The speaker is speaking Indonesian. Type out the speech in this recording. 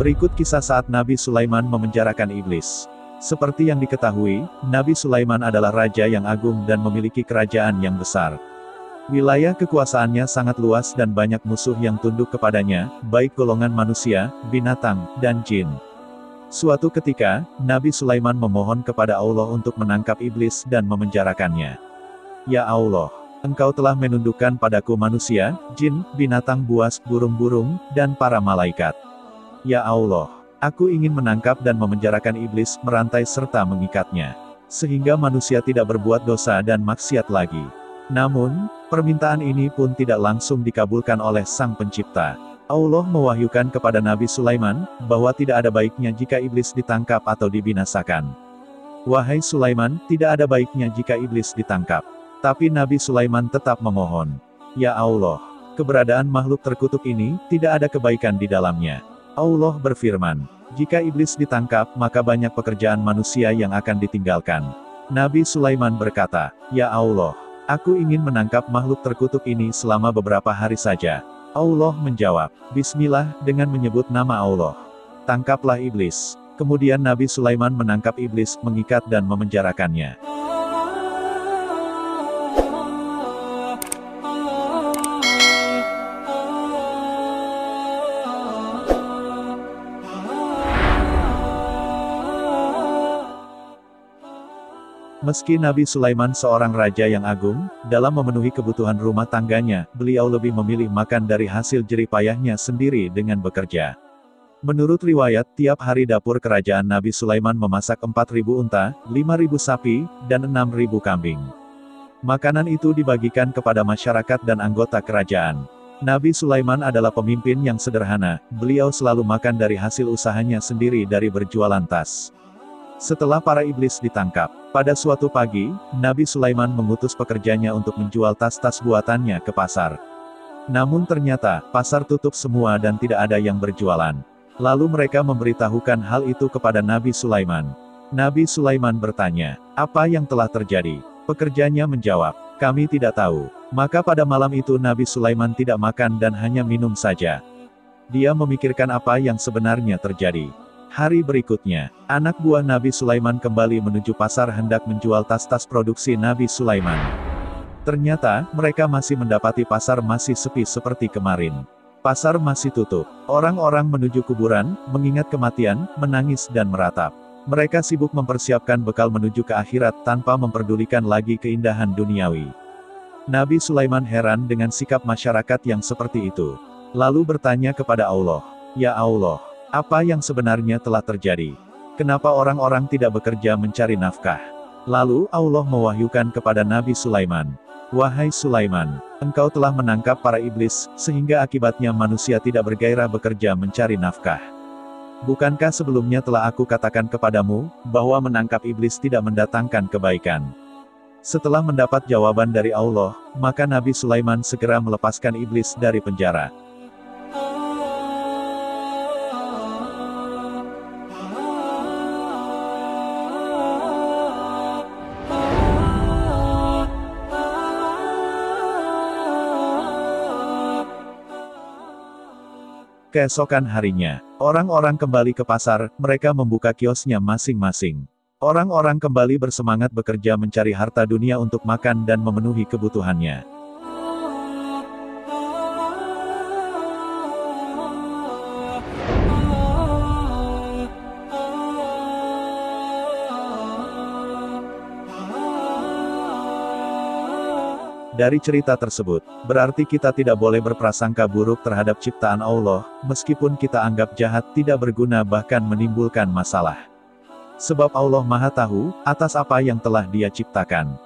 Berikut kisah saat Nabi Sulaiman memenjarakan iblis. Seperti yang diketahui, Nabi Sulaiman adalah raja yang agung dan memiliki kerajaan yang besar. Wilayah kekuasaannya sangat luas dan banyak musuh yang tunduk kepadanya, baik golongan manusia, binatang, dan jin. Suatu ketika, Nabi Sulaiman memohon kepada Allah untuk menangkap iblis dan memenjarakannya. Ya Allah, Engkau telah menundukkan padaku manusia, jin, binatang buas, burung-burung, dan para malaikat. Ya Allah, aku ingin menangkap dan memenjarakan iblis, merantai serta mengikatnya. Sehingga manusia tidak berbuat dosa dan maksiat lagi. Namun, permintaan ini pun tidak langsung dikabulkan oleh Sang Pencipta. Allah mewahyukan kepada Nabi Sulaiman, bahwa tidak ada baiknya jika iblis ditangkap atau dibinasakan. Wahai Sulaiman, tidak ada baiknya jika iblis ditangkap. Tapi Nabi Sulaiman tetap memohon. Ya Allah, keberadaan makhluk terkutuk ini, tidak ada kebaikan di dalamnya. Allah berfirman, jika iblis ditangkap, maka banyak pekerjaan manusia yang akan ditinggalkan. Nabi Sulaiman berkata, Ya Allah, aku ingin menangkap makhluk terkutuk ini selama beberapa hari saja. Allah menjawab, Bismillah, dengan menyebut nama Allah. Tangkaplah iblis. Kemudian Nabi Sulaiman menangkap iblis, mengikat dan memenjarakannya. Meski Nabi Sulaiman seorang raja yang agung, dalam memenuhi kebutuhan rumah tangganya, beliau lebih memilih makan dari hasil jerih payahnya sendiri dengan bekerja. Menurut riwayat, tiap hari dapur kerajaan Nabi Sulaiman memasak 4.000 unta, 5.000 sapi, dan 6.000 kambing. Makanan itu dibagikan kepada masyarakat dan anggota kerajaan. Nabi Sulaiman adalah pemimpin yang sederhana, beliau selalu makan dari hasil usahanya sendiri dari berjualan tas. Setelah para iblis ditangkap, pada suatu pagi, Nabi Sulaiman mengutus pekerjanya untuk menjual tas-tas buatannya ke pasar. Namun ternyata, pasar tutup semua dan tidak ada yang berjualan. Lalu mereka memberitahukan hal itu kepada Nabi Sulaiman. Nabi Sulaiman bertanya, apa yang telah terjadi? Pekerjanya menjawab, kami tidak tahu. Maka pada malam itu Nabi Sulaiman tidak makan dan hanya minum saja. Dia memikirkan apa yang sebenarnya terjadi. Hari berikutnya, anak buah Nabi Sulaiman kembali menuju pasar hendak menjual tas-tas produksi Nabi Sulaiman. Ternyata, mereka masih mendapati pasar masih sepi seperti kemarin. Pasar masih tutup. Orang-orang menuju kuburan, mengingat kematian, menangis dan meratap. Mereka sibuk mempersiapkan bekal menuju ke akhirat tanpa memperdulikan lagi keindahan duniawi. Nabi Sulaiman heran dengan sikap masyarakat yang seperti itu. Lalu bertanya kepada Allah, Ya Allah, apa yang sebenarnya telah terjadi? Kenapa orang-orang tidak bekerja mencari nafkah? Lalu Allah mewahyukan kepada Nabi Sulaiman, Wahai Sulaiman, engkau telah menangkap para iblis, sehingga akibatnya manusia tidak bergairah bekerja mencari nafkah. Bukankah sebelumnya telah aku katakan kepadamu, bahwa menangkap iblis tidak mendatangkan kebaikan? Setelah mendapat jawaban dari Allah, maka Nabi Sulaiman segera melepaskan iblis dari penjara. Keesokan harinya, orang-orang kembali ke pasar, mereka membuka kiosnya masing-masing. Orang-orang kembali bersemangat bekerja mencari harta dunia untuk makan dan memenuhi kebutuhannya. Dari cerita tersebut, berarti kita tidak boleh berprasangka buruk terhadap ciptaan Allah, meskipun kita anggap jahat, tidak berguna bahkan menimbulkan masalah. Sebab Allah Maha Tahu atas apa yang telah Dia ciptakan.